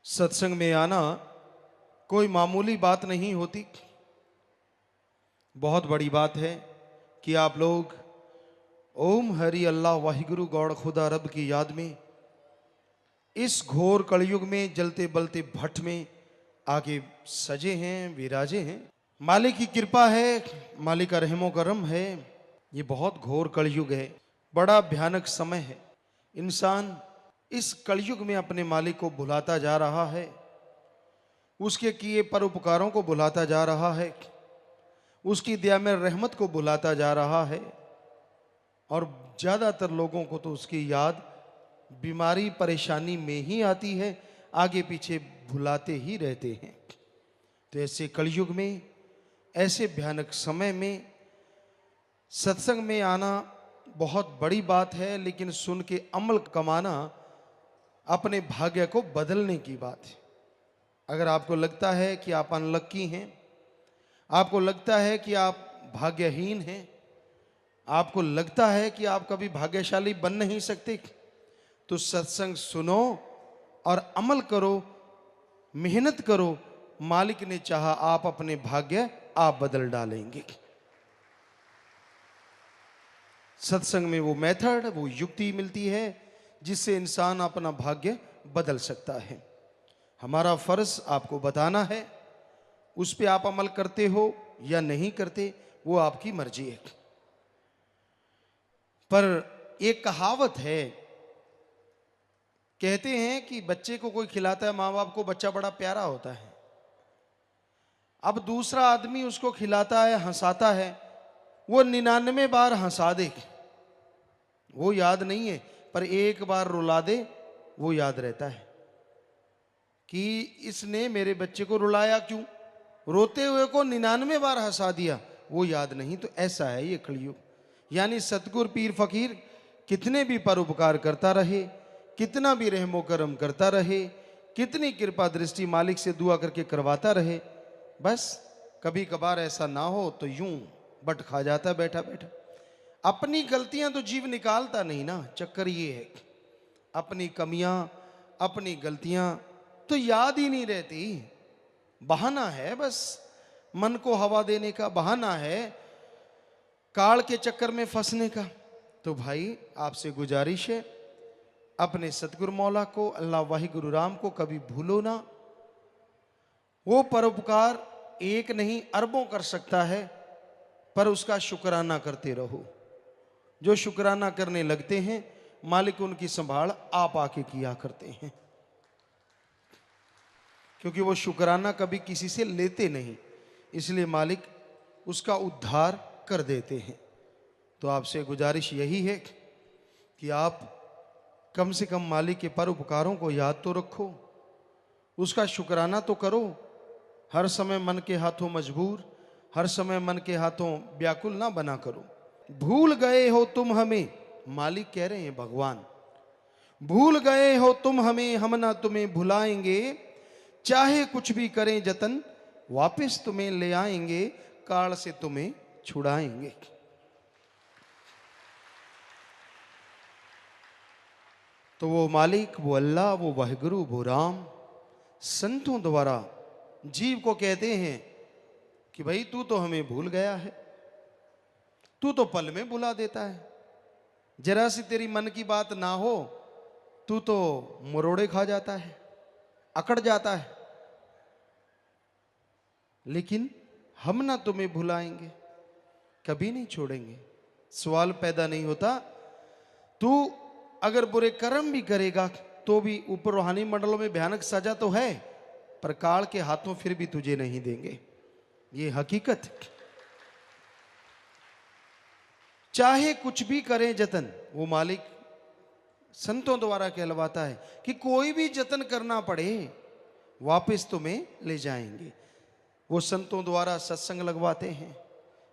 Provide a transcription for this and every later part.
सत्संग में आना कोई मामूली बात नहीं होती। बहुत बड़ी बात है कि आप लोग ओम हरि अल्लाह वाहिगुरु गौड़ खुदा रब की याद में इस घोर कलयुग में जलते बलते भट्ट में आगे सजे हैं, विराजे हैं। मालिक की कृपा है, मालिक का रहमो करम है। ये बहुत घोर कलयुग है, बड़ा भयानक समय है। इंसान इस कलयुग में अपने मालिक को भुलाता जा रहा है, उसके किए परोपकारों को भुलाता जा रहा है, उसकी दया में रहमत को भुलाता जा रहा है। और ज़्यादातर लोगों को तो उसकी याद बीमारी परेशानी में ही आती है, आगे पीछे भुलाते ही रहते हैं। तो ऐसे कलयुग में, ऐसे भयानक समय में सत्संग में आना बहुत बड़ी बात है, लेकिन सुन के अमल कमाना अपने भाग्य को बदलने की बात है। अगर आपको लगता है कि आप अनलक्की हैं, आपको लगता है कि आप भाग्यहीन हैं, आपको लगता है कि आप कभी भाग्यशाली बन नहीं सकते, तो सत्संग सुनो और अमल करो, मेहनत करो। मालिक ने चाहा आप अपने भाग्य आप बदल डालेंगे। सत्संग में वो मेथड, वो युक्ति मिलती है जिससे इंसान अपना भाग्य बदल सकता है। हमारा फर्ज आपको बताना है, उस पे आप अमल करते हो या नहीं करते वो आपकी मर्जी है। पर एक कहावत है, कहते हैं कि बच्चे को कोई खिलाता है माँ बाप को, बच्चा बड़ा प्यारा होता है। अब दूसरा आदमी उसको खिलाता है, हंसाता है, वो 99 बार हंसा दे वो याद नहीं है, पर एक बार रुला दे वो याद रहता है कि इसने मेरे बच्चे को रुलाया क्यों, रोते हुए को 99 बार हंसा दिया, वो याद नहीं। तो ऐसा है ये कलयुग। यानी सतगुर पीर फकीर कितने भी परोपकार करता रहे, कितना भी रहमो करम करता रहे, कितनी कृपा दृष्टि मालिक से दुआ करके करवाता रहे, बस कभी कभार ऐसा ना हो तो यूं बट खा जाता बैठा बैठा। अपनी गलतियां तो जीव निकालता नहीं ना, चक्कर ये है अपनी कमियां, अपनी गलतियां तो याद ही नहीं रहती। बहाना है, बस मन को हवा देने का बहाना है, काल के चक्कर में फंसने का। तो भाई आपसे गुजारिश है, अपने सतगुरु मौला को, अल्लाह वाहिगुरु राम को कभी भूलो ना। वो परोपकार एक नहीं अरबों कर सकता है, पर उसका शुक्राना करते रहो। जो शुक्राना करने लगते हैं, मालिक उनकी संभाल आप आके किया करते हैं, क्योंकि वो शुक्राना कभी किसी से लेते नहीं, इसलिए मालिक उसका उद्धार कर देते हैं। तो आपसे गुजारिश यही है कि आप कम से कम मालिक के परोपकारों को याद तो रखो, उसका शुक्राना तो करो। हर समय मन के हाथों मजबूर, हर समय मन के हाथों व्याकुल ना बना करो। भूल गए हो तुम हमें, मालिक कह रहे हैं भगवान, भूल गए हो तुम हमें, हम ना तुम्हें भुलाएंगे। चाहे कुछ भी करें जतन, वापस तुम्हें ले आएंगे, काल से तुम्हें छुड़ाएंगे। तो वो मालिक, वो अल्लाह, वो वाहिगुरु, वो राम संतों द्वारा जीव को कहते हैं कि भाई तू तो हमें भूल गया है, तू तो पल में भुला देता है, जरा सी तेरी मन की बात ना हो तू तो मरोड़े खा जाता है, अकड़ जाता है। लेकिन हम ना तुम्हें भुलाएंगे, कभी नहीं छोड़ेंगे। सवाल पैदा नहीं होता, तू अगर बुरे कर्म भी करेगा तो भी ऊपर रूहानी मंडलों में भयानक सजा तो है, पर काल के हाथों फिर भी तुझे नहीं देंगे, ये हकीकत। चाहे कुछ भी करें जतन, वो मालिक संतों द्वारा कहलवाता है कि कोई भी जतन करना पड़े वापस तुम्हें ले जाएंगे। वो संतों द्वारा सत्संग लगवाते हैं,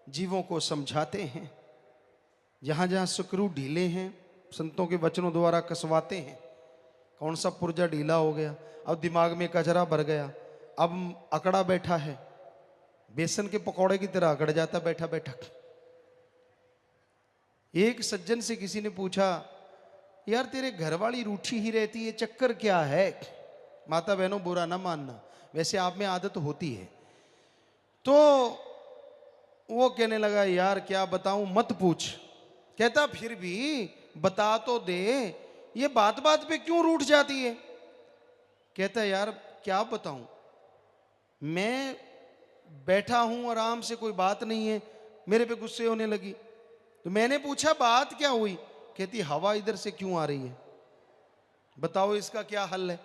जीवों को समझाते हैं, जहां जहां स्क्रू ढीले हैं संतों के वचनों द्वारा कसवाते हैं। कौन सा पुर्जा ढीला हो गया, अब दिमाग में कचरा भर गया, अब अकड़ा बैठा है, बेसन के पकौड़े की तरह अकड़ जाता बैठा बैठा। एक सज्जन से किसी ने पूछा, यार तेरे घरवाली रूठी ही रहती है, चक्कर क्या है? माता बहनों बुरा ना मानना, वैसे आप में आदत होती है। तो वो कहने लगा यार क्या बताऊं, मत पूछ। कहता फिर भी बता तो दे, ये बात बात पे क्यों रूठ जाती है। कहता यार क्या बताऊं, मैं बैठा हूं आराम से, कोई बात नहीं है, मेरे पे गुस्से होने लगी। तो मैंने पूछा बात क्या हुई। कहती हवा इधर से क्यों आ रही है, बताओ इसका क्या हल है।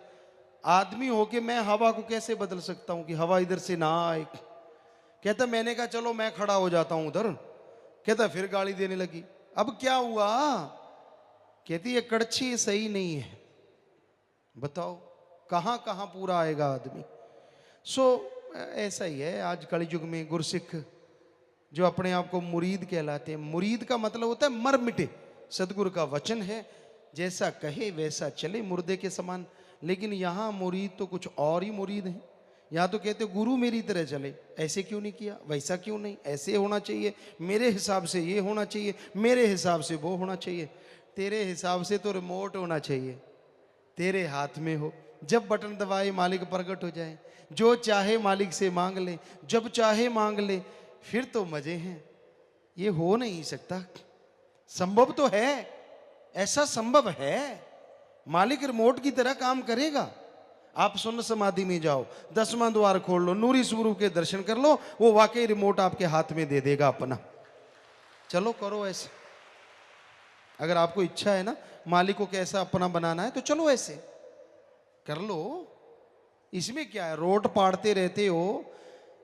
आदमी होके मैं हवा को कैसे बदल सकता हूं कि हवा इधर से ना आए। कहता मैंने कहा चलो मैं खड़ा हो जाता हूं उधर। कहता फिर गाली देने लगी। अब क्या हुआ। कहती ये कड़छी सही नहीं है, बताओ कहां कहां पूरा आएगा आदमी। सो ऐसा ही है आज कलयुग में गुरसिख जो अपने आप को मुरीद कहलाते हैं। मुरीद का मतलब होता है मर मिटे। सदगुरु का वचन है जैसा कहे वैसा चले, मुर्दे के समान। लेकिन यहां मुरीद तो कुछ और ही मुरीद है। यहाँ तो कहते गुरु मेरी तरह चले, ऐसे क्यों नहीं किया, वैसा क्यों नहीं, ऐसे होना चाहिए, मेरे हिसाब से ये होना चाहिए, मेरे हिसाब से वो होना चाहिए। तेरे हिसाब से तो रिमोट होना चाहिए, तेरे हाथ में हो। जब बटन दबाए मालिक प्रकट हो जाए, जो चाहे मालिक से मांग ले, जब चाहे मांग ले, फिर तो मजे हैं। ये हो नहीं सकता, संभव तो है, ऐसा संभव है। मालिक रिमोट की तरह काम करेगा। आप सुन्न समाधि में जाओ, 10वां द्वार खोल लो, नूरी स्वरूप के दर्शन कर लो, वो वाकई रिमोट आपके हाथ में दे देगा अपना। चलो करो ऐसे, अगर आपको इच्छा है ना मालिक को कैसा अपना बनाना है तो चलो ऐसे कर लो। इसमें क्या है, रोड पाड़ते रहते हो,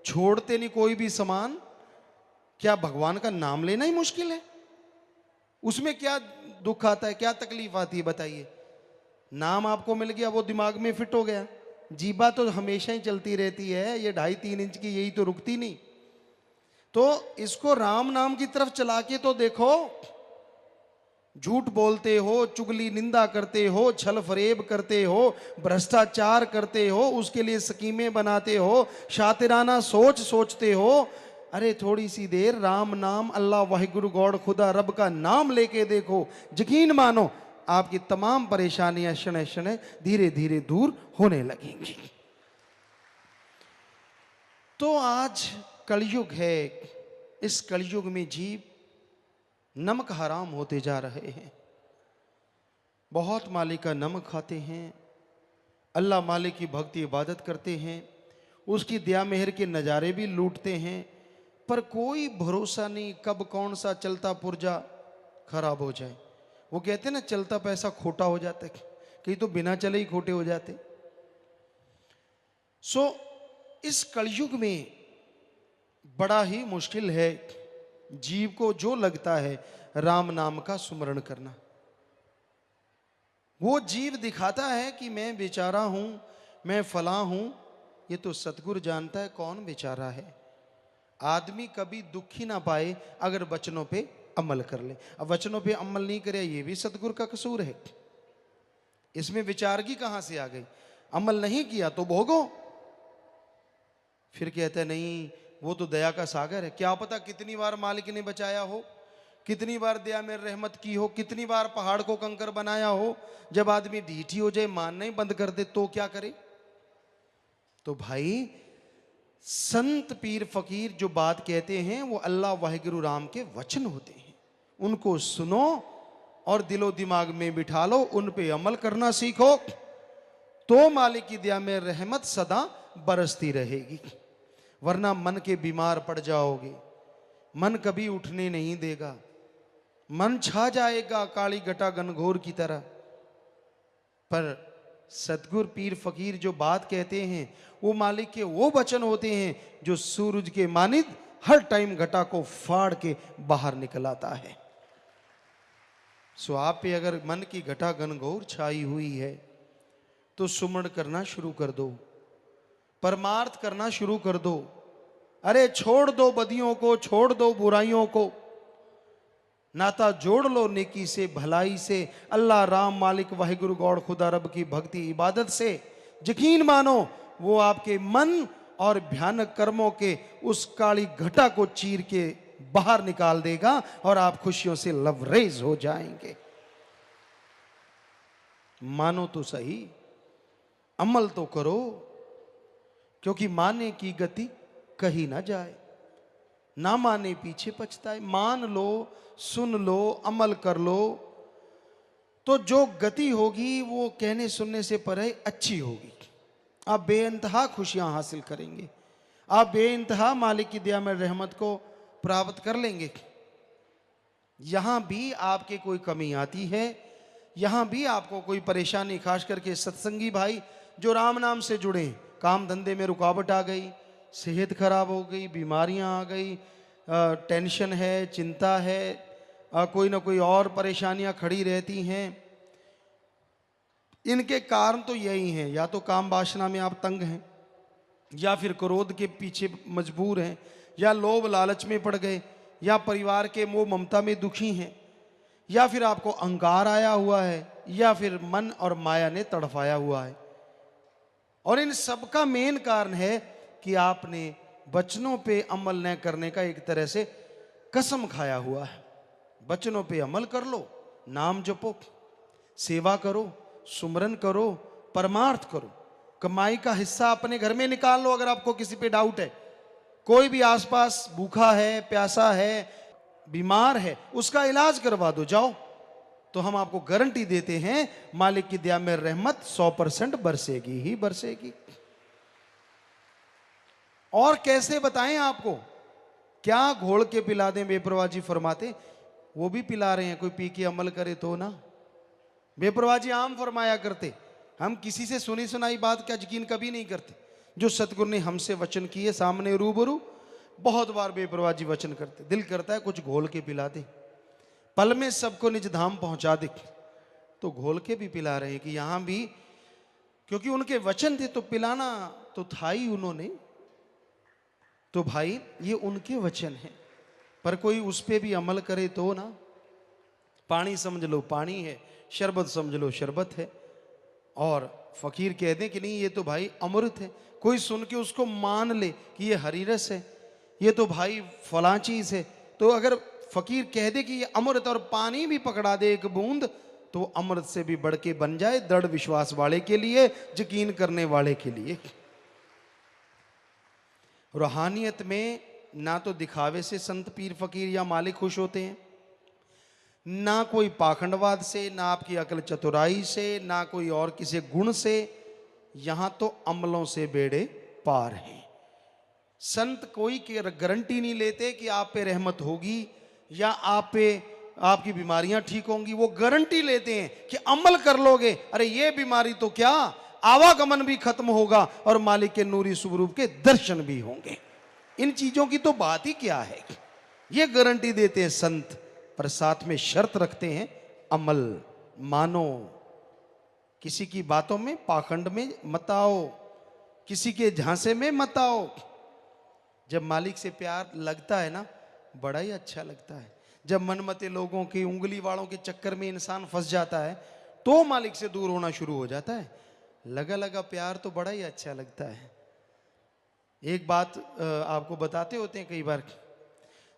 छोड़ते नहीं कोई भी सामान। क्या भगवान का नाम लेना ही मुश्किल है, उसमें क्या दुख आता है, क्या तकलीफ आती है बताइए। नाम आपको मिल गया, वो दिमाग में फिट हो गया। जीबा तो हमेशा ही चलती रहती है, ये 2.5-3 इंच की, यही तो रुकती नहीं। तो इसको राम नाम की तरफ चला के तो देखो। झूठ बोलते हो, चुगली निंदा करते हो, छल फरेब करते हो, भ्रष्टाचार करते हो, उसके लिए स्कीमें बनाते हो, शातिराना सोच सोचते हो। अरे थोड़ी सी देर राम नाम, अल्लाह वाहिगुरु गॉड खुदा रब का नाम लेके देखो, यकीन मानो आपकी तमाम परेशानियां क्षण क्षण धीरे धीरे दूर होने लगेंगी। तो आज कलयुग है, इस कलयुग में जीव नमक हराम होते जा रहे हैं। बहुत मालिक का नमक खाते हैं, अल्लाह मालिक की भक्ति इबादत करते हैं, उसकी दया मेहर के नज़ारे भी लूटते हैं, पर कोई भरोसा नहीं कब कौन सा चलता पुर्जा खराब हो जाए। वो कहते हैं ना चलता पैसा खोटा हो जाता है, कहीं तो बिना चले ही खोटे हो जाते। सो इस कलयुग में बड़ा ही मुश्किल है जीव को जो लगता है राम नाम का सुमरण करना। वो जीव दिखाता है कि मैं बेचारा हूं, मैं फला हूं, ये तो सतगुरु जानता है कौन बेचारा है। आदमी कभी दुखी ना पाए अगर वचनों पे अमल कर ले। अब वचनों पे अमल नहीं करे ये भी सतगुरु का कसूर है, इसमें विचारगी कहां से आ गई। अमल नहीं किया तो भोगो। फिर कहते हैं नहीं वो तो दया का सागर है, क्या पता कितनी बार मालिक ने बचाया हो, कितनी बार दया में रहमत की हो, कितनी बार पहाड़ को कंकर बनाया हो। जब आदमी ढीठी हो जाए, मानना ही बंद कर दे तो क्या करे। तो भाई संत पीर फकीर जो बात कहते हैं वो अल्लाह वाहिगुरु राम के वचन होते हैं, उनको सुनो और दिलो दिमाग में बिठा लो, उन पे अमल करना सीखो, तो मालिक की दया में रहमत सदा बरसती रहेगी। वरना मन के बीमार पड़ जाओगे, मन कभी उठने नहीं देगा, मन छा जाएगा काली घटा घनघोर की तरह। पर सतगुर पीर फकीर जो बात कहते हैं वो मालिक के वो वचन होते हैं जो सूरज के मानिद हर टाइम घटा को फाड़ के बाहर निकल आता है। सो आप पे अगर मन की घटा घनघोर छाई हुई है तो सुमरण करना शुरू कर दो, परमार्थ करना शुरू कर दो। अरे छोड़ दो बदियों को, छोड़ दो बुराइयों को, नाता जोड़ लो नेकी से, भलाई से, अल्लाह राम मालिक वाहिगुरु गॉड खुदा रब की भक्ति इबादत से। यकीन मानो वो आपके मन और भयानक कर्मों के उस काली घटा को चीर के बाहर निकाल देगा और आप खुशियों से लवरेज हो जाएंगे। मानो तो सही। अमल तो करो, क्योंकि माने की गति कहीं ना जाए, ना माने पीछे पछताए। मान लो, सुन लो, अमल कर लो, तो जो गति होगी वो कहने सुनने से परे अच्छी होगी। आप बेइंतहा खुशियां हासिल करेंगे, आप बेइंतहा मालिक की दया में रहमत को प्राप्त कर लेंगे। यहां भी आपके कोई कमी आती है, यहां भी आपको कोई परेशानी, खास करके सत्संगी भाई जो राम नाम से जुड़े, काम धंधे में रुकावट आ गई, सेहत खराब हो गई, बीमारियां आ गई, टेंशन है, चिंता है, कोई ना कोई और परेशानियां खड़ी रहती हैं। इनके कारण तो यही हैं, या तो काम वासना में आप तंग हैं, या फिर क्रोध के पीछे मजबूर हैं, या लोभ लालच में पड़ गए, या परिवार के मोह ममता में दुखी हैं, या फिर आपको अहंकार आया हुआ है, या फिर मन और माया ने तड़फाया हुआ है। और इन सब का मेन कारण है कि आपने वचनों पे अमल न करने का एक तरह से कसम खाया हुआ है। वचनों पे अमल कर लो, नाम जपो, सेवा करो, सुमरन करो, परमार्थ करो, कमाई का हिस्सा अपने घर में निकाल लो। अगर आपको किसी पे डाउट है, कोई भी आसपास भूखा है, प्यासा है, बीमार है, उसका इलाज करवा दो, जाओ, तो हम आपको गारंटी देते हैं मालिक की दया में रहमत 100% बरसेगी ही बरसेगी। और कैसे बताएं आपको, क्या घोल के पिला दें? बेपरवाह जी फरमाते, वो भी पिला रहे हैं, कोई पी के अमल करे तो ना। बेपरवाह जी आम फरमाया करते, हम किसी से सुनी सुनाई बात का यकीन कभी नहीं करते। जो सतगुरु ने हमसे वचन किए सामने रूबरू, बहुत बार बेपरवाह जी वचन करते, दिल करता है कुछ घोल के पिला दे, पल में सबको निज धाम पहुंचा दे। तो घोल के भी पिला रहे हैं कि यहां भी, क्योंकि उनके वचन थे तो पिलाना तो था ही उन्होंने। तो भाई ये उनके वचन हैं, पर कोई उस पे भी अमल करे तो ना। पानी समझ लो पानी है, शरबत समझ लो शरबत है, और फकीर कह दे कि नहीं ये तो भाई अमृत है, कोई सुन के उसको मान ले कि ये हरी रस है, ये तो भाई फलां चीज है, तो अगर फकीर कह दे कि ये अमृत और पानी भी पकड़ा दे एक बूंद, तो अमृत से भी बढ़ के बन जाए दृढ़ विश्वास वाले के लिए, यकीन करने वाले के लिए। रूहानियत में ना तो दिखावे से संत पीर फकीर या मालिक खुश होते हैं, ना कोई पाखंडवाद से, ना आपकी अकल चतुराई से, ना कोई और किसी गुण से, यहां तो अमलों से बेड़े पार हैं। संत कोई की गारंटी नहीं लेते कि आप पे रहमत होगी या आप पे आपकी बीमारियां ठीक होंगी, वो गारंटी लेते हैं कि अमल कर लोगे, अरे ये बीमारी तो क्या, आवागमन भी खत्म होगा और मालिक के नूरी स्वरूप के दर्शन भी होंगे। इन चीजों की तो बात ही क्या है, ये गारंटी देते हैं संत, पर साथ में शर्त रखते हैं अमल मानो, किसी की बातों में पाखंड में मत आओ, किसी के झांसे में मत आओ। जब मालिक से प्यार लगता है ना, बड़ा ही अच्छा लगता है। जब मनमते लोगों की उंगली वालों के चक्कर में इंसान फंस जाता है, तो मालिक से दूर होना शुरू हो जाता है। लगा लगा प्यार तो बड़ा ही अच्छा लगता है। एक बात आपको बताते होते हैं कई बार,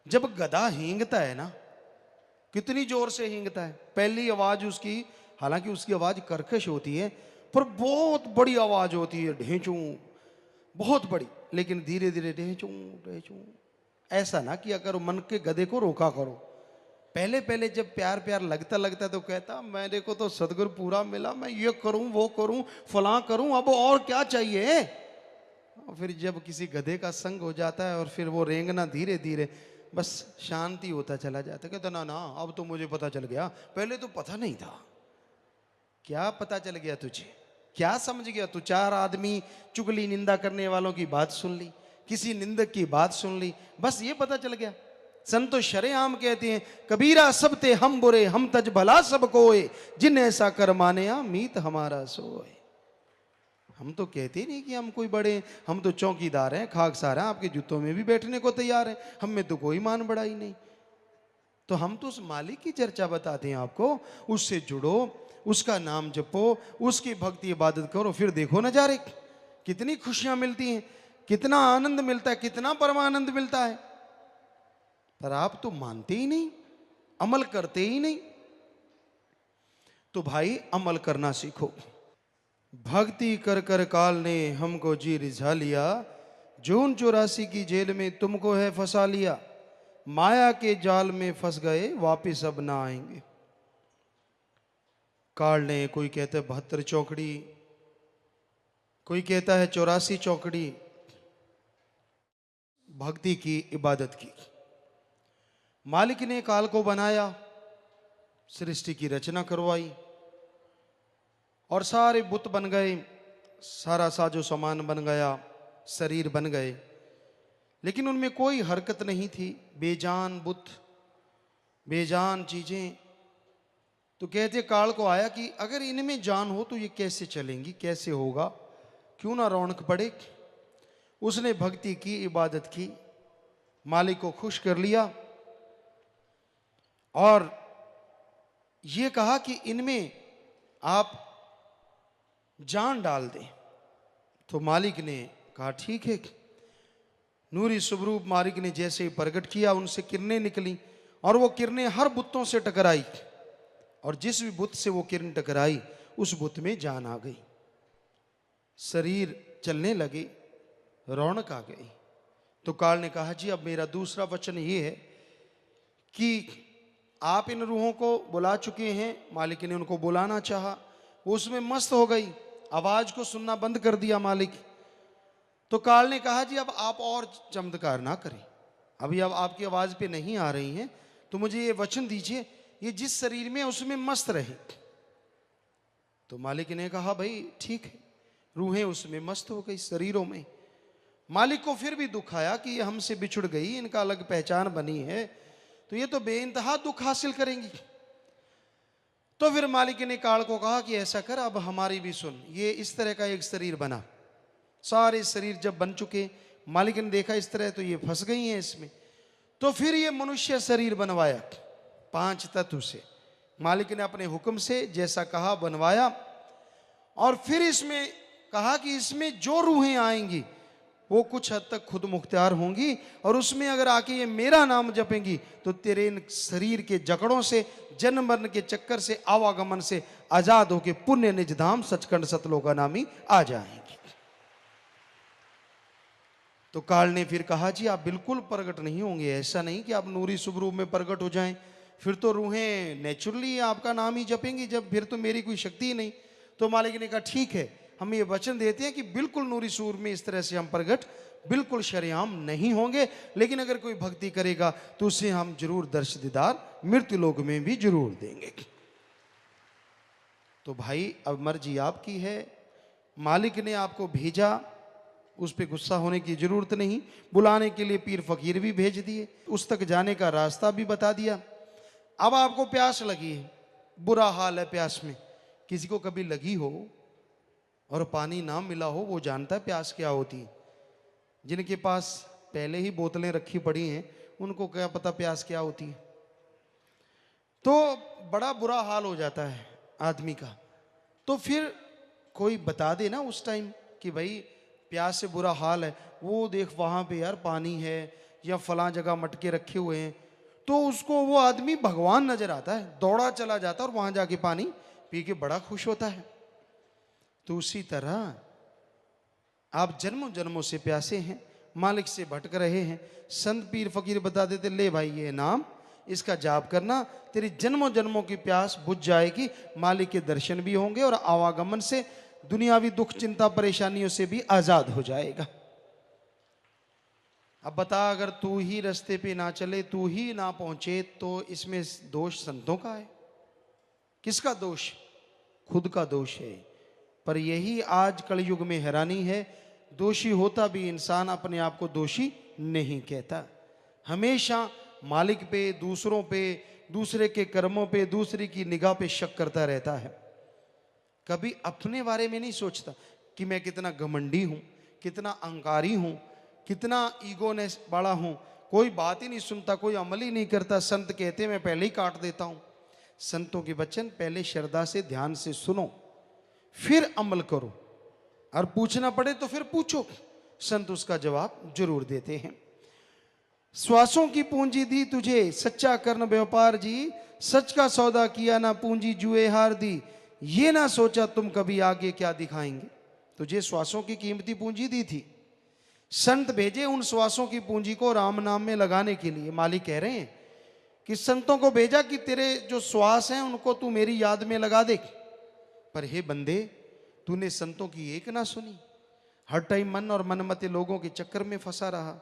जब गधा हींगता है ना, कितनी जोर से हींगता है, पहली आवाज उसकी, हालांकि उसकी आवाज कर्कश होती है, पर बहुत बड़ी आवाज होती है, ढेंचू, बहुत बड़ी, लेकिन धीरे धीरे ढेंचू ढेंचू। ऐसा ना किया करो, मन के गधे को रोका करो। पहले पहले जब प्यार प्यार लगता लगता तो कहता मेरे को तो सदगुरु पूरा मिला, मैं ये करूं वो करूं फलां करूं, अब और क्या चाहिए। फिर जब किसी गधे का संग हो जाता है और फिर वो रेंगना धीरे धीरे बस शांति होता चला जाता है। कहता ना ना अब तो मुझे पता चल गया, पहले तो पता नहीं था। क्या पता चल गया तुझे, क्या समझ गया तू? 4 आदमी चुगली निंदा करने वालों की बात सुन ली, किसी निंदक की बात सुन ली, बस ये पता चल गया। संत तो शरेआम कहते हैं, कबीरा सब ते हम बुरे, हम तज भला सब कोय, जिन ऐसा कर माने मीत हमारा सोए। हम तो कहते नहीं कि हम कोई बड़े, हम तो चौकीदार हैं, खाकसार हैं, आपके जूतों में भी बैठने को तैयार हैं, हम में तो कोई मान बढ़ाई नहीं। तो हम तो उस मालिक की चर्चा बताते हैं आपको, उससे जुड़ो, उसका नाम जपो, उसकी भक्ति इबादत करो, फिर देखो नजारे, कितनी खुशियां मिलती हैं, कितना आनंद मिलता है, कितना परमानंद मिलता है। पर आप तो मानते ही नहीं, अमल करते ही नहीं। तो भाई अमल करना सीखो। भक्ति कर कर काल ने हमको जी रिझा लिया, जून 84 की जेल में तुमको है फंसा लिया, माया के जाल में फंस गए वापिस अब ना आएंगे। काल ने, कोई कहता है 72 चौकड़ी, कोई कहता है 84 चौकड़ी, भक्ति की, इबादत की। मालिक ने काल को बनाया, सृष्टि की रचना करवाई और सारे बुत बन गए, सारा साजो सामान बन गया, शरीर बन गए, लेकिन उनमें कोई हरकत नहीं थी, बेजान बुत, बेजान चीजें। तो कहते काल को आया कि अगर इनमें जान हो तो ये कैसे चलेंगी, कैसे होगा, क्यों ना रौनक पड़े। उसने भक्ति की, इबादत की, मालिक को खुश कर लिया और ये कहा कि इनमें आप जान डाल दें। तो मालिक ने कहा ठीक है। नूरी स्वरूप मालिक ने जैसे ही प्रकट किया, उनसे किरणें निकली और वो किरणें हर बुतों से टकराई और जिस भी बुत से वो किरण टकराई उस बुत में जान आ गई, शरीर चलने लगे, रौनक आ गई। तो काल ने कहा जी अब मेरा दूसरा वचन ये है कि आप इन रूहों को बुला चुके हैं। मालिक ने उनको बुलाना चाहा, वो उसमें मस्त हो गई, आवाज को सुनना बंद कर दिया मालिक। तो काल ने कहा जी अब आप और चमत्कार ना करें, अभी अब आपकी आवाज पे नहीं आ रही हैं, तो मुझे ये वचन दीजिए ये जिस शरीर में उसमें मस्त रहे। तो मालिक ने कहा भाई ठीक है, रूहें उसमें मस्त हो गई, शरीरों में। मालिक को फिर भी दुख आया कि ये हमसे बिछुड़ गई, इनका अलग पहचान बनी है, तो ये तो बेइंतहा दुख हासिल करेंगी। तो फिर मालिक ने काल को कहा कि ऐसा कर, अब हमारी भी सुन। ये इस तरह का एक शरीर बना, सारे शरीर जब बन चुके, मालिक ने देखा इस तरह तो ये फंस गई हैं इसमें, तो फिर ये मनुष्य शरीर बनवाया 5 तत्व से। मालिक ने अपने हुक्म से जैसा कहा बनवाया और फिर इसमें कहा कि इसमें जो रूहें आएंगी वो कुछ हद तक खुद मुख्तियार होंगी और उसमें अगर आके ये मेरा नाम जपेंगी तो तेरे इन शरीर के जकड़ों से, जन्म मरण के चक्कर से, आवागमन से आजाद होके पुण्य निज धाम सचखंड सतलोका नामी आ जाएंगी। तो काल ने फिर कहा जी आप बिल्कुल प्रकट नहीं होंगे, ऐसा नहीं कि आप नूरी शुभ रूप में प्रकट हो जाएं, फिर तो रूहें नेचुरली आपका नाम ही जपेंगी, जब फिर तो मेरी कोई शक्ति ही नहीं। तो मालिक ने कहा ठीक है, हम ये वचन देते हैं कि बिल्कुल नूरी सूर में इस तरह से हम प्रकट बिल्कुल शरेआम नहीं होंगे, लेकिन अगर कोई भक्ति करेगा तो उसे हम जरूर दर्श दीदार मृत्यु लोक में भी जरूर देंगे। तो भाई अब मर्जी आपकी है, मालिक ने आपको भेजा, उस पर गुस्सा होने की जरूरत नहीं। बुलाने के लिए पीर फकीर भी भेज दिए, उस तक जाने का रास्ता भी बता दिया। अब आपको प्यास लगी है, बुरा हाल है प्यास में, किसी को कभी लगी हो और पानी ना मिला हो वो जानता है प्यास क्या होती है। जिनके पास पहले ही बोतलें रखी पड़ी हैं उनको क्या पता प्यास क्या होती है। तो बड़ा बुरा हाल हो जाता है आदमी का। तो फिर कोई बता दे ना उस टाइम कि भाई प्यास से बुरा हाल है, वो देख वहां पे यार पानी है या फलां जगह मटके रखे हुए हैं, तो उसको वो आदमी भगवान नजर आता है, दौड़ा चला जाता है और वहां जाके पानी पी के बड़ा खुश होता है। तो उसी तरह आप जन्मों जन्मों से प्यासे हैं, मालिक से भटक रहे हैं, संत पीर फकीर बता देते ले भाई ये नाम, इसका जाप करना, तेरी जन्मों जन्मों की प्यास बुझ जाएगी, मालिक के दर्शन भी होंगे और आवागमन से दुनियावी दुख चिंता परेशानियों से भी आजाद हो जाएगा। अब बता अगर तू ही रास्ते पे ना चले, तू ही ना पहुंचे, तो इसमें दोष संतों का है? किसका दोष? खुद का दोष है। पर यही आज कलयुग में हैरानी है, दोषी होता भी इंसान अपने आप को दोषी नहीं कहता, हमेशा मालिक पे, दूसरों पे, दूसरे के कर्मों पे, दूसरे की निगाह पे शक करता रहता है। कभी अपने बारे में नहीं सोचता कि मैं कितना घमंडी हूं, कितना अहंकारी हूं, कितना ईगोनेस बड़ा हूं। कोई बात ही नहीं सुनता, कोई अमल ही नहीं करता। संत कहते मैं पहले ही काट देता हूं। संतों के वचन पहले श्रद्धा से, ध्यान से सुनो, फिर अमल करो, और पूछना पड़े तो फिर पूछो, संत उसका जवाब जरूर देते हैं। श्वासों की पूंजी दी तुझे, सच्चा करन व्यापार जी, सच का सौदा किया ना पूंजी जुए हार दी। ये ना सोचा तुम कभी आगे क्या दिखाएंगे। तुझे श्वासों की कीमती पूंजी दी थी, संत भेजे उन श्वासों की पूंजी को राम नाम में लगाने के लिए। मालिक कह रहे हैं कि संतों को भेजा कि तेरे जो श्वास हैं उनको तू मेरी याद में लगा दे। पर हे बंदे, तूने संतों की एक ना सुनी, हर टाइम मन और मनमते लोगों के चक्कर में फंसा रहा,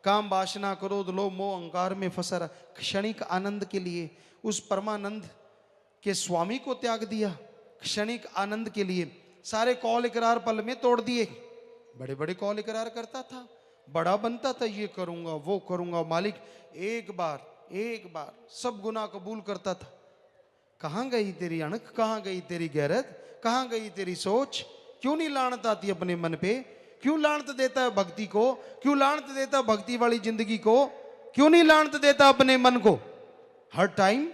काम वासना क्रोध लोभ मोह अहंकार में फंसा रहा। क्षणिक आनंद के लिए उस परमानंद के स्वामी को त्याग दिया, क्षणिक आनंद के लिए सारे कौल इकरार पल में तोड़ दिए। बड़े बड़े कौल इकरार करता था, बड़ा बनता था, ये करूंगा वो करूंगा। मालिक एक बार सब गुनाह कबूल करता था। कहां गई तेरी अणख, कहां गई तेरी गैरत, कहां गई तेरी सोच? क्यों नहीं लानत आती अपने मन पे? क्यों लानत देता है भक्ति को? क्यों लानत देता है भक्ति वाली जिंदगी को? क्यों नहीं लानत देता अपने मन को? हर टाइम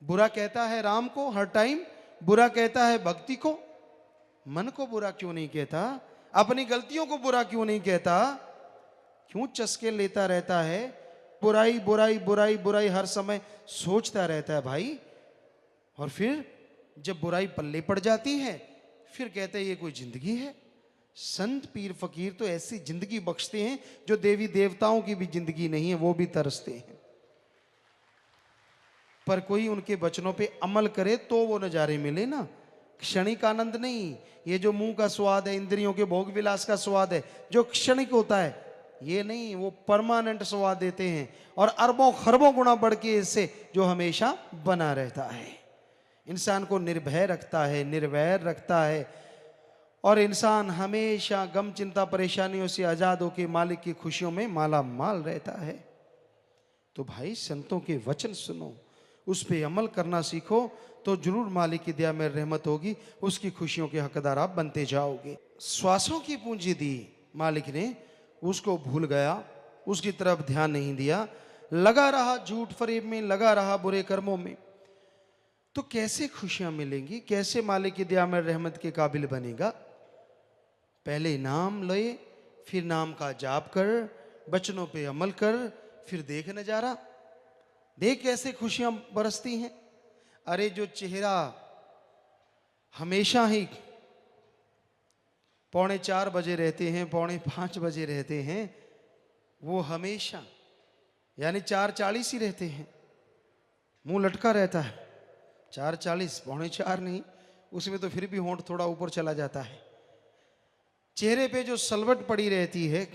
बुरा कहता है राम को, हर टाइम बुरा कहता है भक्ति को। मन को बुरा क्यों नहीं कहता? अपनी गलतियों को बुरा क्यों नहीं कहता? क्यों चस्के लेता रहता है? बुराई बुराई बुराई बुराई हर समय सोचता रहता है भाई। और फिर जब बुराई पल्ले पड़ जाती है फिर कहते हैं ये कोई जिंदगी है? संत पीर फकीर तो ऐसी जिंदगी बख्शते हैं जो देवी देवताओं की भी जिंदगी नहीं है, वो भी तरसते हैं। पर कोई उनके वचनों पे अमल करे तो वो नजारे मिले ना, क्षणिक आनंद नहीं। ये जो मुंह का स्वाद है, इंद्रियों के भोग विलास का स्वाद है, जो क्षणिक होता है, ये नहीं, वो परमानेंट स्वाद देते हैं और अरबों खरबों गुना बढ़ के इससे जो हमेशा बना रहता है, इंसान को निर्भय रखता है, निर्वैर रखता है और इंसान हमेशा गम चिंता परेशानियों से आजाद होकर मालिक की खुशियों में माला माल रहता है। तो भाई संतों के वचन सुनो, उस पे अमल करना सीखो, तो जरूर मालिक की दया में रहमत होगी, उसकी खुशियों के हकदार आप बनते जाओगे। श्वासों की पूंजी दी मालिक ने, उसको भूल गया, उसकी तरफ ध्यान नहीं दिया, लगा रहा झूठ फरेब में, लगा रहा बुरे कर्मों में। तो कैसे खुशियां मिलेंगी? कैसे मालिक की दया में रहमत के काबिल बनेगा? पहले नाम ले, फिर नाम का जाप कर, बचनों पे अमल कर, फिर देख नजारा, देख कैसे खुशियां बरसती हैं। अरे जो चेहरा हमेशा ही 4:45 बजे रहते हैं, 4:45 बजे रहते हैं, वो हमेशा यानी 4:40 ही रहते हैं, मुंह लटका रहता है। 4:40, 4:45 नहीं, उसमें तो फिर भी होंठ थोड़ा ऊपर चला जाता है। चेहरे पे जो सलवट पड़ी रहती है,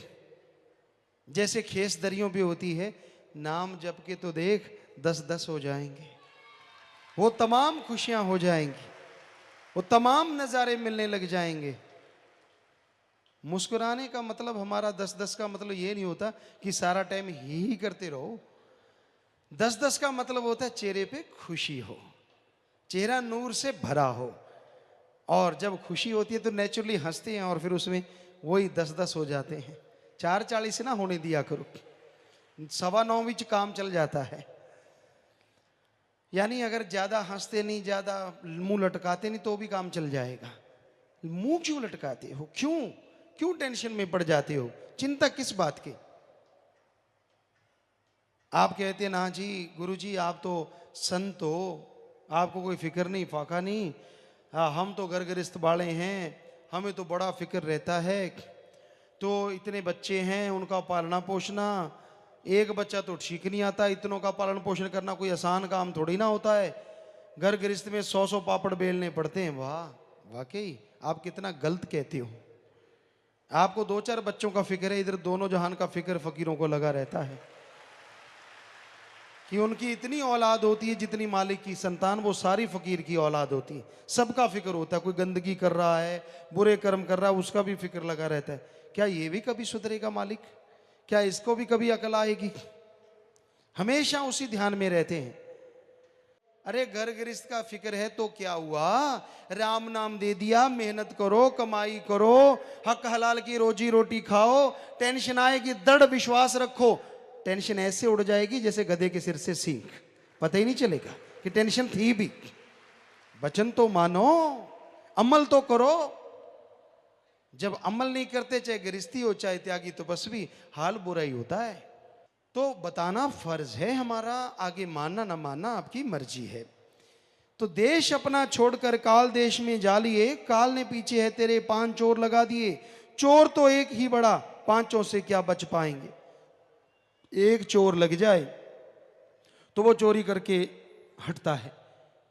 जैसे खेस दरियों पे होती है, नाम जप के तो देख 10-10 हो जाएंगे, वो तमाम खुशियां हो जाएंगी, वो तमाम नज़ारे मिलने लग जाएंगे। मुस्कुराने का मतलब हमारा 10-10 का मतलब ये नहीं होता कि सारा टाइम ही करते रहो। 10-10 का मतलब होता है चेहरे पे खुशी हो, चेहरा नूर से भरा हो, और जब खुशी होती है तो नेचुरली हंसते हैं और फिर उसमें वही 10-10 हो जाते हैं। 4:40 ना होने दिया करो, 9:15 विच काम चल जाता है। यानी अगर ज्यादा हंसते नहीं, ज्यादा मुंह लटकाते नहीं तो भी काम चल जाएगा। मुंह क्यों लटकाते हो? क्यों टेंशन में पड़ जाते हो? चिंता किस बात की? आप कहते हैं ना जी गुरुजी आप तो संत हो, आपको कोई फिक्र नहीं फाका नहीं, हम तो घर गृहस्थ वाले हैं, हमें तो बड़ा फिक्र रहता है। तो इतने बच्चे हैं, उनका पालना पोषना, एक बच्चा तो ठीक नहीं आता, इतनों का पालन पोषण करना कोई आसान काम थोड़ी ना होता है, घर गृहस्थ में 100 पापड़ बेलने पड़ते हैं। वाह, वाकई आप कितना गलत कहते हो। आपको 2-4 बच्चों का फिक्र है, इधर दोनों जहान का फिक्र फकीरों को लगा रहता है कि उनकी इतनी औलाद होती है जितनी मालिक की संतान, वो सारी फकीर की औलाद होती है। सबका फिक्र होता है, कोई गंदगी कर रहा है, बुरे कर्म कर रहा है, उसका भी फिक्र लगा रहता है। क्या ये भी कभी सुधरेगा मालिक? क्या इसको भी कभी अकल आएगी? हमेशा उसी ध्यान में रहते हैं। अरे घर गृहस्थ का फिक्र है तो क्या हुआ, राम नाम दे दिया, मेहनत करो, कमाई करो, हक हलाल की रोजी रोटी खाओ, टेंशन आएगी दृढ़ विश्वास रखो, टेंशन ऐसे उड़ जाएगी जैसे गधे के सिर से सींग, पता ही नहीं चलेगा कि टेंशन थी भी। वचन तो मानो, अमल तो करो। जब अमल नहीं करते, चाहे गृहस्थी हो चाहे त्यागी, तो बस भी हाल बुरा ही होता है। तो बताना फर्ज है हमारा, आगे मानना ना मानना आपकी मर्जी है। तो देश अपना छोड़कर काल देश में जा लिए, काल ने पीछे है तेरे 5 चोर लगा दिए। चोर तो एक ही बड़ा, 5 से क्या बच पाएंगे। एक चोर लग जाए तो वो चोरी करके हटता है,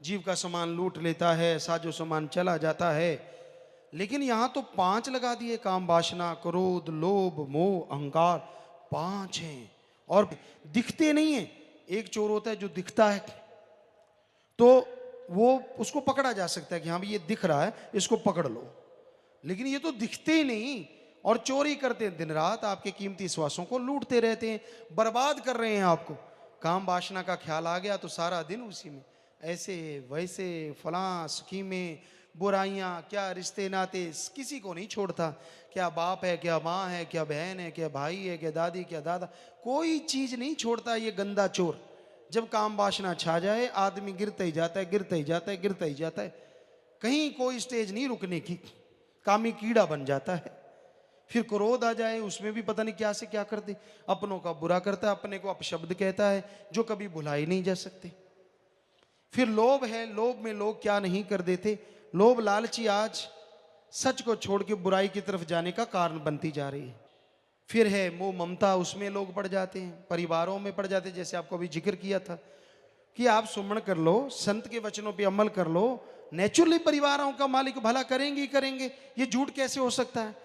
जीव का सामान लूट लेता है, साजो सामान चला जाता है। लेकिन यहां तो 5 लगा दिए, काम वासना क्रोध लोभ मोह अहंकार, 5 हैं और दिखते नहीं है। एक चोर होता है जो दिखता है, तो वो उसको पकड़ा जा सकता है कि हाँ भाई ये दिख रहा है, इसको पकड़ लो। लेकिन ये तो दिखते ही नहीं और चोरी करते हैं, दिन रात आपके कीमती श्वासों को लूटते रहते हैं, बर्बाद कर रहे हैं आपको। काम वासना का ख्याल आ गया तो सारा दिन उसी में, ऐसे वैसे फलां स्कीमें बुराइयां, क्या रिश्ते नाते, किसी को नहीं छोड़ता। क्या बाप है, क्या माँ है, क्या बहन है, क्या भाई है, क्या दादी, क्या दादा, कोई चीज नहीं छोड़ता ये गंदा चोर। जब काम वासना छा जाए आदमी गिरता ही जाता है, गिरता ही जाता है, गिरता ही जाता है, कहीं कोई स्टेज नहीं रुकने की, कामी कीड़ा बन जाता है। फिर क्रोध आ जाए, उसमें भी पता नहीं क्या से क्या कर दे, अपनों का बुरा करता है, अपने को अपशब्द कहता है जो कभी भुलाई नहीं जा सकते। फिर लोभ है, लोभ में लोग क्या नहीं कर देते। लोभ लालची आज सच को छोड़ के बुराई की तरफ जाने का कारण बनती जा रही है। फिर है मोह ममता, उसमें लोग पड़ जाते हैं, परिवारों में पड़ जाते हैं। जैसे आपको अभी जिक्र किया था कि आप सुमन कर लो, संत के वचनों पे अमल कर लो, नेचुरली परिवारों का मालिक भला करेंगे ही करेंगे, ये झूठ कैसे हो सकता है।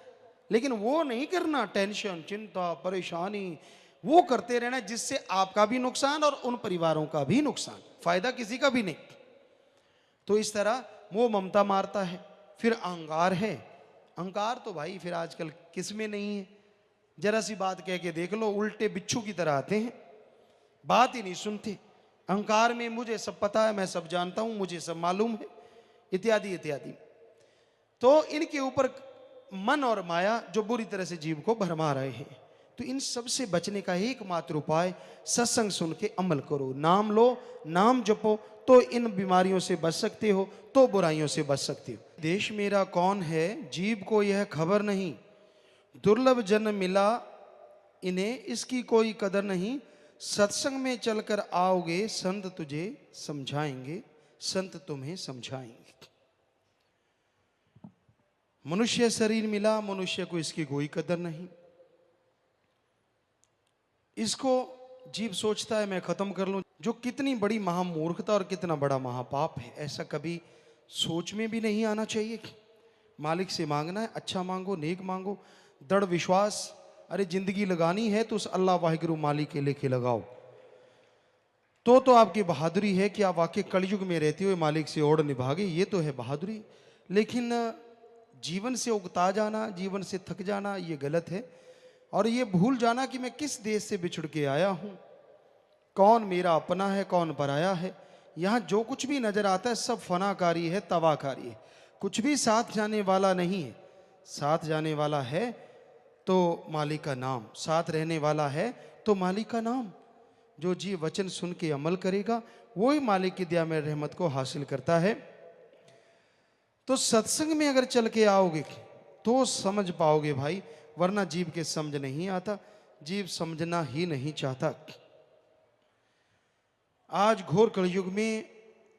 लेकिन वो नहीं करना, टेंशन चिंता परेशानी वो करते रहना जिससे आपका भी नुकसान और उन परिवारों का भी नुकसान, फायदा किसी का भी नहीं। तो इस तरह मोह ममता मारता है। फिर अहंकार है, अहंकार तो भाई फिर आजकल किस में नहीं है। जरा सी बात कह के देख लो, उल्टे बिच्छू की तरह आते हैं, बात ही नहीं सुनते। अहंकार में मुझे सब पता है, मैं सब जानता हूं, मुझे सब मालूम है, इत्यादि इत्यादि। तो इनके ऊपर मन और माया जो बुरी तरह से जीव को भरमा रहे हैं। तो इन सब से बचने का एकमात्र उपाय सत्संग सुन के अमल करो, नाम लो, नाम जपो, तो इन बीमारियों से बच सकते हो, तो बुराइयों से बच सकते हो। देश मेरा कौन है, जीव को यह खबर नहीं, दुर्लभ जन मिला इन्हें इसकी कोई कदर नहीं। सत्संग में चलकर आओगे संत तुझे समझाएंगे, संत तुम्हें समझाएंगे। मनुष्य शरीर मिला, मनुष्य को इसकी कोई कदर नहीं। इसको जीव सोचता है मैं खत्म कर लूं, जो कितनी बड़ी महामूर्खता और कितना बड़ा महापाप है। ऐसा कभी सोच में भी नहीं आना चाहिए। मालिक से मांगना है, अच्छा मांगो, नेक मांगो, दृढ़ विश्वास। अरे जिंदगी लगानी है तो उस अल्लाह वाहिगुरु मालिक के लेके लगाओ, तो आपकी बहादुरी है कि आप वाकई कलयुग में रहते हुए मालिक से ओढ़ निभागे, ये तो है बहादुरी। लेकिन जीवन से उगता जाना, जीवन से थक जाना, ये गलत है। और ये भूल जाना कि मैं किस देश से बिछुड़ के आया हूं, कौन मेरा अपना है कौन पराया है। यहां जो कुछ भी नजर आता है सब फनाकारी है, तबाहकारी है, कुछ भी साथ जाने वाला नहीं है। साथ जाने वाला है तो मालिक का नाम, साथ रहने वाला है तो मालिक का नाम। जो जी वचन सुन के अमल करेगा वही मालिक की दया में रहमत को हासिल करता है। तो सत्संग में अगर चल के आओगे तो समझ पाओगे भाई, वरना जीव के समझ नहीं आता, जीव समझना ही नहीं चाहता। आज घोर कलयुग में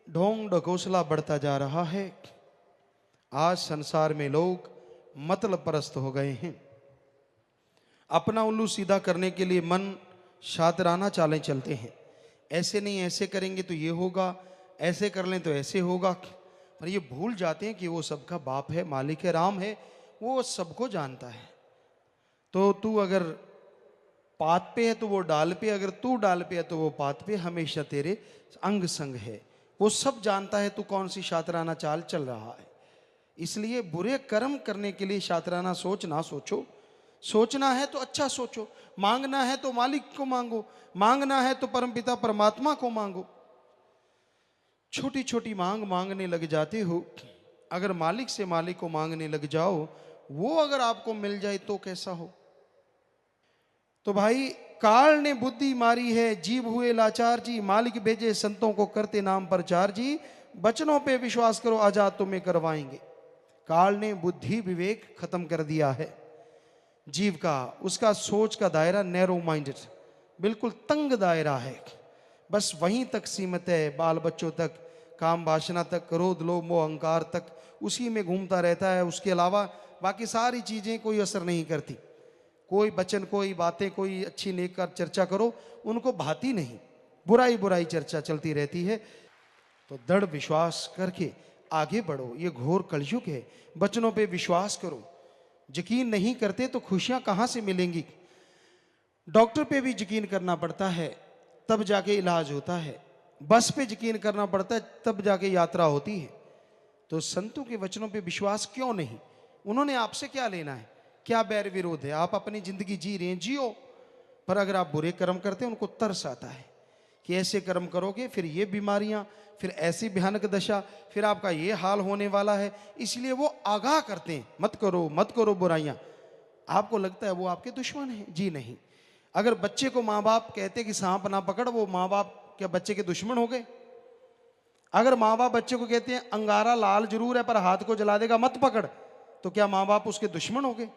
ढोंग ढकोसला बढ़ता जा रहा है। आज संसार में लोग मतलब परस्त हो गए हैं, अपना उल्लू सीधा करने के लिए मन शातराना चालें चलते हैं। ऐसे नहीं ऐसे करेंगे तो ये होगा, ऐसे कर लें तो ऐसे होगा। पर ये भूल जाते हैं कि वो सबका बाप है, मालिक है, राम है, वो सबको जानता है। तो तू अगर पात पे है तो वो डाल पे, अगर तू डाल पे है तो वो पात पे, हमेशा तेरे अंग संग है। वो सब जानता है तू कौन सी शातराना चाल चल रहा है। इसलिए बुरे कर्म करने के लिए शातराना सोच ना सोचो। सोचना है तो अच्छा सोचो, मांगना है तो मालिक को मांगो, मांगना है तो परमपिता परमात्मा को मांगो। छोटी छोटी मांग मांगने लग जाते हो, अगर मालिक से मालिक को मांगने लग जाओ, वो अगर आपको मिल जाए तो कैसा हो। तो भाई काल ने बुद्धि मारी है, जीव हुए लाचार जी, मालिक भेजे संतों को करते नाम प्रचार जी। बचनों पे विश्वास करो आजाद तुम्हें करवाएंगे। काल ने बुद्धि विवेक खत्म कर दिया है जीव का, उसका सोच का दायरा नैरो माइंडेड, बिल्कुल तंग दायरा है, बस वहीं तक सीमित है, बाल बच्चों तक, काम वासना तक, क्रोध लोभ मोह अहंकार तक उसी में घूमता रहता है। उसके अलावा बाकी सारी चीज़ें कोई असर नहीं करती। कोई वचन, कोई बातें, कोई अच्छी नेक कर चर्चा करो, उनको भाती नहीं, बुराई बुराई चर्चा चलती रहती है। तो दृढ़ विश्वास करके आगे बढ़ो। ये घोर कलयुग है, वचनों पे विश्वास करो। यकीन नहीं करते तो खुशियां कहाँ से मिलेंगी। डॉक्टर पे भी यकीन करना पड़ता है, तब जाके इलाज होता है। बस पे यकीन करना पड़ता है, तब जाके यात्रा होती है। तो संतों के वचनों पे विश्वास क्यों नहीं? उन्होंने आपसे क्या लेना है? क्या बैर विरोध है? आप अपनी जिंदगी जी रहे हैं, जियो। पर अगर आप बुरे कर्म करते हैं, उनको तरस आता है कि ऐसे कर्म करोगे फिर ये बीमारियां, फिर ऐसी भयानक दशा, फिर आपका ये हाल होने वाला है। इसलिए वो आगाह करते हैं, मत करो मत करो बुराइयां। आपको लगता है वो आपके दुश्मन हैं? जी नहीं। अगर बच्चे को माँ बाप कहते कि सांप ना पकड़, वो माँ बाप क्या बच्चे के दुश्मन हो गए? अगर माँ बाप बच्चे को कहते हैं अंगारा लाल जरूर है पर हाथ को जला देगा, मत पकड़, तो क्या माँ बाप उसके दुश्मन हो गए?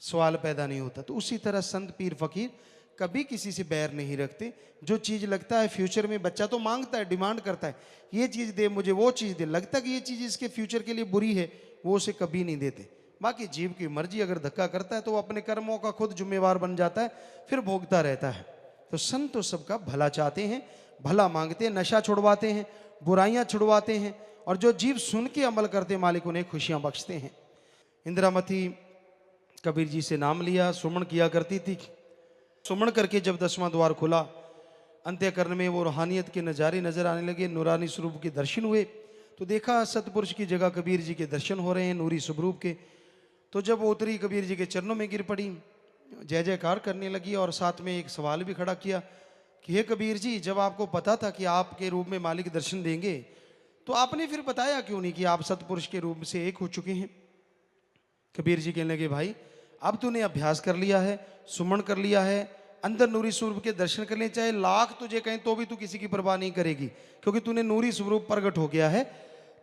सवाल पैदा नहीं होता। तो उसी तरह संत पीर फकीर कभी किसी से बैर नहीं रखते। जो चीज लगता है फ्यूचर में, बच्चा तो मांगता है, डिमांड करता है, ये चीज दे मुझे, वो चीज दे, लगता है कि ये चीज इसके फ्यूचर के लिए बुरी है, वो उसे कभी नहीं देते। बाकी जीव की मर्जी, अगर धक्का करता है तो वो अपने कर्मों का खुद जिम्मेवार बन जाता है, फिर भोगता रहता है। तो संत तो सबका भला चाहते हैं, भला मांगते हैं, नशा छुड़वाते हैं, बुराइयां छुड़वाते हैं, और जो जीव सुन के अमल करते मालिक उन्हें खुशियां बख्शते हैं। इंदिरामती कबीर जी से नाम लिया, सुमन किया करती थी। सुमन करके जब 10वां द्वार खुला, अंत्यकरण में वो रूहानियत के नज़ारे नजर आने लगे, नूरानी स्वरूप के दर्शन हुए। तो देखा सतपुरुष की जगह कबीर जी के दर्शन हो रहे हैं नूरी स्वरूप के। तो जब वो उतरी, कबीर जी के चरणों में गिर पड़ी, जय जयकार करने लगी, और साथ में एक सवाल भी खड़ा किया कि हे कबीर जी, जब आपको पता था कि आपके रूप में मालिक दर्शन देंगे, तो आपने फिर बताया क्यों नहीं कि आप सतपुरुष के रूप से एक हो चुके हैं? कबीर जी कहने लगे, भाई अब तूने अभ्यास कर लिया है, सुमन कर लिया है, अंदर नूरी स्वरूप के दर्शन कर लिए, चाहे लाख तुझे कहें तो भी तू किसी की परवाह नहीं करेगी, क्योंकि तूने नूरी स्वरूप प्रकट हो गया है।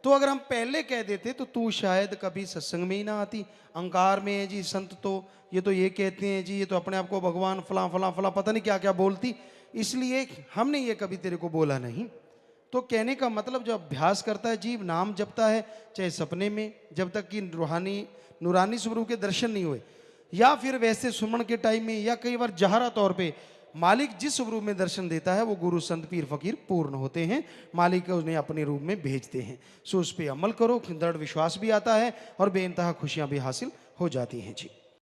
तो अगर हम पहले कह देते तो तू शायद कभी सत्संग में ही ना आती। अहंकार में है जी संत, तो ये कहते हैं जी, ये तो अपने आप को भगवान फला फला फला पता नहीं क्या क्या बोलती, इसलिए हमने ये कभी तेरे को बोला नहीं। तो कहने का मतलब, जो अभ्यास करता है जीव, नाम जपता है, चाहे सपने में, जब तक कि रूहानी नूरानी स्वरूप के दर्शन नहीं हुए, या फिर वैसे सुमन के टाइम में, या कई बार जहरा तौर पे, मालिक जिस स्वरूप में दर्शन देता है वो गुरु संत पीर फकीर पूर्ण होते हैं, मालिक उन्हें अपने रूप में भेजते हैं। सो उस पर अमल करो, दृढ़ विश्वास भी आता है और बेइंतहा खुशियां भी हासिल हो जाती हैं जी।